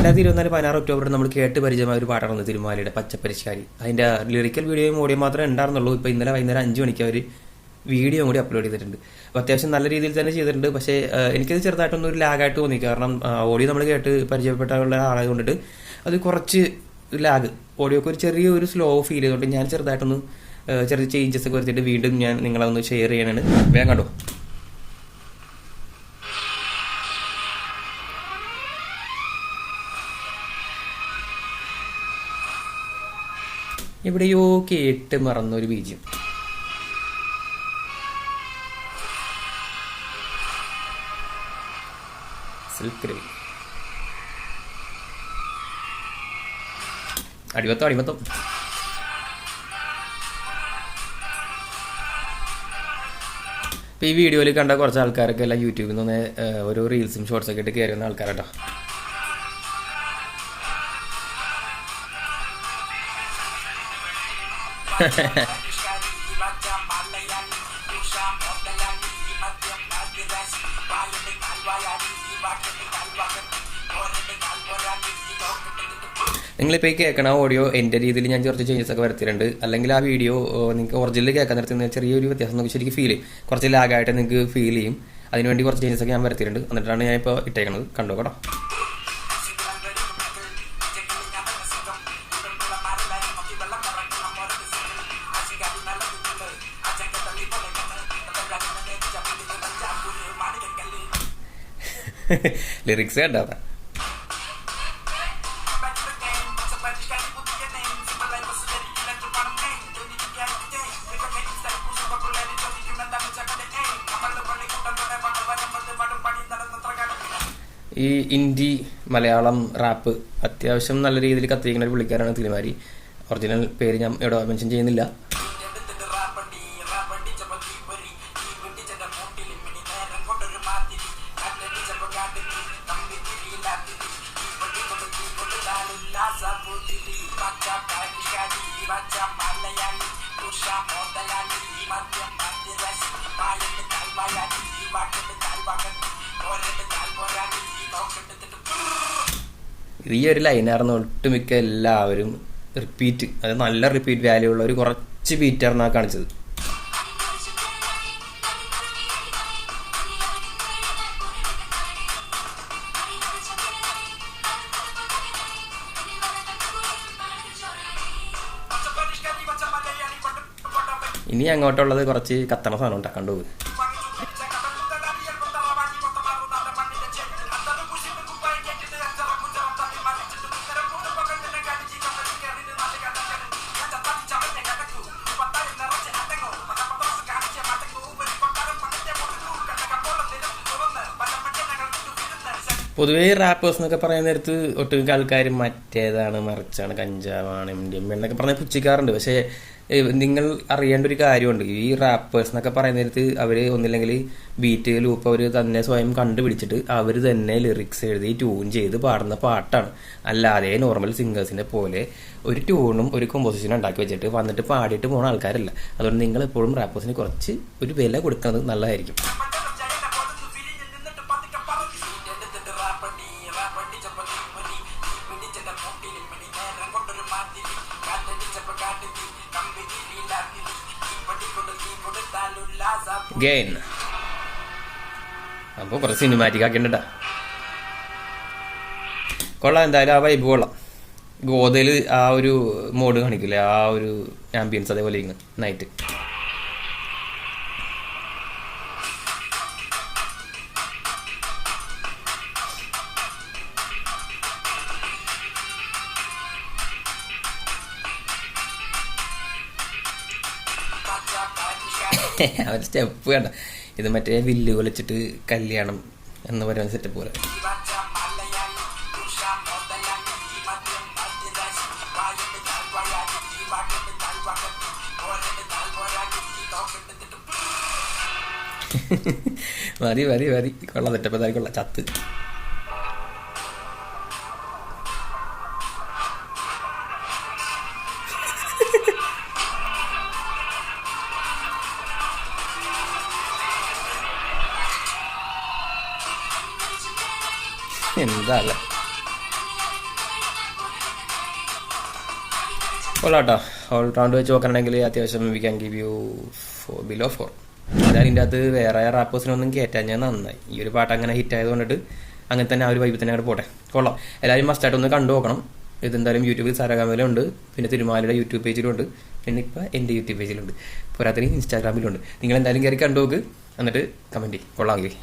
2024 ഒക്ടോബറിൽ നമ്മൾ കേട്ട് പരിചയമായ ഒരു പാട്ടാണ് തിരുമാലിയുടെ പച്ചപ്പരിഷ്കാരി. അതിൻ്റെ ലിറിക്കൽ വീഡിയോയും ഓഡിയോ മാത്രമേ ഉണ്ടായിരുന്നുള്ളൂ. ഇപ്പോൾ ഇന്നലെ വൈകുന്നേരം 5 മണിക്ക് അവർ വീഡിയോ കൂടി അപ്ലോഡ് ചെയ്തിട്ടുണ്ട്. അപ്പോൾ അത്യാവശ്യം നല്ല രീതിയിൽ തന്നെ ചെയ്തിട്ടുണ്ട്. പക്ഷേ എനിക്കത് ചെറുതായിട്ടൊന്നും ഒരു ലാഗായിട്ട് തോന്നി. കാരണം ഓഡിയോ നമ്മൾ കേട്ട് പരിചയപ്പെട്ടുള്ള ആളായത് കൊണ്ടിട്ട് അത് കുറച്ച് ലാഗ്, ഓഡിയോക്ക് ഒരു ചെറിയൊരു സ്ലോ ഫീൽ ചെയ്തുകൊണ്ട് ഞാൻ ചെറുതായിട്ടൊന്ന് ചെറിയ ചേഞ്ചസ് ഒക്കെ വരുത്തിയിട്ട് വീണ്ടും ഞാൻ നിങ്ങളൊന്ന് ഷെയർ ചെയ്യാനാണ്. വേഗം കണ്ടോ. എവിടെയോ കേട്ട് മറന്നൊരു ബീജം. അടിമത്തം ഇപ്പൊ ഈ വീഡിയോയിൽ കണ്ട കുറച്ച് ആൾക്കാരൊക്കെ എല്ലാം യൂട്യൂബിൽ നിന്ന് ഓരോ റീൽസും ഷോർട്സ് ഒക്കെ ഇട്ട് കയറി വന്ന ആൾക്കാരാട്ടോ. നിങ്ങളിപ്പോൾ ഈ കേൾക്കണ ഓഡിയോ എൻ്റെ രീതിയിൽ ഞാൻ കുറച്ച് ചേഞ്ചസ് ഒക്കെ വരുത്തിയിട്ടുണ്ട്. അല്ലെങ്കിൽ ആ വീഡിയോ നിങ്ങൾക്ക് ഒറിജിനൽ കേൾക്കാൻ നേരത്തെ ചെറിയൊരു വ്യത്യാസം നമുക്ക് ശരിക്കും ഫീൽ ചെയ്യും. കുറച്ച് ലാഗായിട്ട് നിങ്ങൾക്ക് ഫീൽ ചെയ്യും. അതിനുവേണ്ടി കുറച്ച് ചേഞ്ചസ് ഒക്കെ ഞാൻ വരുത്തിയിട്ടുണ്ട്. എന്നിട്ടാണ് ഞാനിപ്പോൾ ഇട്ടേക്കണത്. കണ്ടോ കേട്ടോ. ലിറിക്സ് കേട്ടോ. ഈ ഹിന്ദി മലയാളം റാപ്പ് അത്യാവശ്യം നല്ല രീതിയിൽ കത്തിരിക്കുന്ന ഒരു പുള്ളിക്കാരാണ് തിരുമാരി. ഒറിജിനൽ പേര് ഞാൻ ഇവിടെ മെൻഷൻ ചെയ്യുന്നില്ല. ഈ ഒരു ലൈനായിരുന്നു ഒട്ടുമിക്ക എല്ലാവരും റിപ്പീറ്റ്, അത് നല്ല റിപ്പീറ്റ് വാല്യൂ ഉള്ള ഒരു കുറച്ച് ബീറ്റായിരുന്നു കാണിച്ചത്. ഇനി അങ്ങോട്ടുള്ളത് കുറച്ച് കത്തണ സാധനം ഉണ്ടാക്കാണ്ട് പോകും. പൊതുവേ റാപ്പേഴ്സ് എന്നൊക്കെ പറയുന്ന നേരത്ത് ഒട്ടുമിക്ക ആൾക്കാരും മറ്റേതാണ്, മറിച്ചാണ്, കഞ്ചാവാണ്, ഇന്ത്യൻ എന്നൊക്കെ പറഞ്ഞ് പുച്ഛിക്കാറുണ്ട്. പക്ഷേ നിങ്ങൾ അറിയേണ്ട ഒരു കാര്യമുണ്ട്. ഈ റാപ്പേഴ്സ് എന്നൊക്കെ പറയുന്ന നേരത്ത് അവർ ഒന്നില്ലെങ്കിൽ ബീറ്റ് ലൂപ്പ് അവർ തന്നെ സ്വയം കണ്ടുപിടിച്ചിട്ട് അവർ തന്നെ ലിറിക്സ് എഴുതി ട്യൂൺ ചെയ്ത് പാടുന്ന പാട്ടാണ്. അല്ലാതെ നോർമൽ സിംഗേഴ്സിനെ പോലെ ഒരു ട്യൂണും ഒരു കമ്പോസിഷനും ഉണ്ടാക്കി വെച്ചിട്ട് വന്നിട്ട് പാടിയിട്ട് പോകുന്ന ആൾക്കാരല്ല. അതുകൊണ്ട് നിങ്ങൾ എപ്പോഴും റാപ്പേഴ്സിന് കുറച്ച് ഒരു വില കൊടുക്കുന്നത് നല്ലതായിരിക്കും. ഗെയിൻ അപ്പോൾ കുറച്ച് സിനിമാറ്റിക് ആക്കിണ്ടാ കൊള്ളാം. എന്തായാലും ആ വൈബ് കൊള്ളാം. ഗോതയിൽ ആ ഒരു മോഡ് കാണിക്കില്ലേ, ആ ഒരു ആംബിയൻസ് അതേപോലെ ഇങ്ങനെ നൈറ്റ്. അവർ സ്റ്റെപ്പ് വേണ്ട, ഇത് മറ്റേ വില്ല് കൊലച്ചിട്ട് കല്യാണം എന്ന് പറയുന്ന സെറ്റപ്പ് പോലെ. മതി മതി മതി കൊള്ളാം, സെറ്റപ്പ് എന്തായാലും കൊള്ളാം. ചത്ത് എന്താ കൊള്ളാട്ടോ. ഓൾ റൗണ്ട് വെച്ച് നോക്കണമെങ്കിൽ അത്യാവശ്യം we can give you below 4. അതായത് ഇതിൻ്റെ അകത്ത് വേറെ റാപ്പേഴ്സിനൊന്നും കയറ്റാൻ ഞാൻ നന്നായി. ഈ ഒരു പാട്ട് അങ്ങനെ ഹിറ്റ് ആയതുകൊണ്ടിട്ട് അങ്ങനെ തന്നെ ആ ഒരു വൈബ് തന്നെ അങ്ങോട്ട് പോട്ടെ. കൊള്ളാം. എല്ലാവരും മസ്റ്റായിട്ടൊന്ന് കണ്ടു നോക്കണം. ഇതെന്തായാലും യൂട്യൂബിൽ സരഗാമയിലുണ്ട്, പിന്നെ തിരുമാലയുടെ യൂട്യൂബ് പേജിലുണ്ട്, പിന്നെ ഇപ്പോൾ എൻ്റെ യൂട്യൂബ് പേജിലുണ്ട്, പോരാത്തിന് ഇൻസ്റ്റാഗ്രാമിലുണ്ട്. നിങ്ങൾ എന്തായാലും കയറി കണ്ടു നോക്ക്, എന്നിട്ട് കമൻറ്റ് ചെയ്യും. കൊള്ളാമെങ്കിൽ